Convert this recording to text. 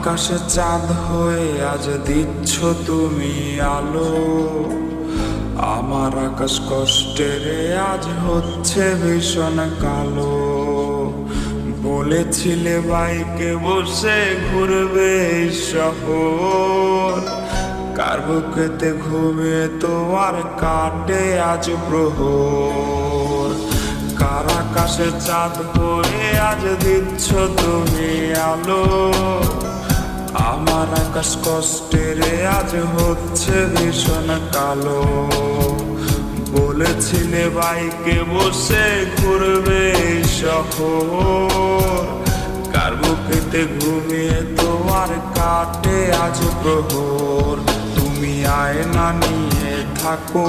আকাশে চাঁদ হয়ে আজ দিচ্ছ তুমি আলো। আমার আকাশ কষ্টের আজ হচ্ছে ভীষণ কালো। বলেছিলে বাইকে বসে ঘুরবে এই শহর, কার বুকেতে ঘুমিয়ে তোমার কাটে আজ প্রহর। কার আকাশে চাঁদ হয়ে আজ দিচ্ছ তুমি আলো। আমার আকাশ কষ্টের আজ হচ্ছে ভীষণ কালো। বলেছিলে বাইকে বসে ঘুরবে এই শহর, কার বুকেতে ঘুমিয়ে তোমার কাটে আজ প্রহর। তুমি আয়না নিয়ে থাকো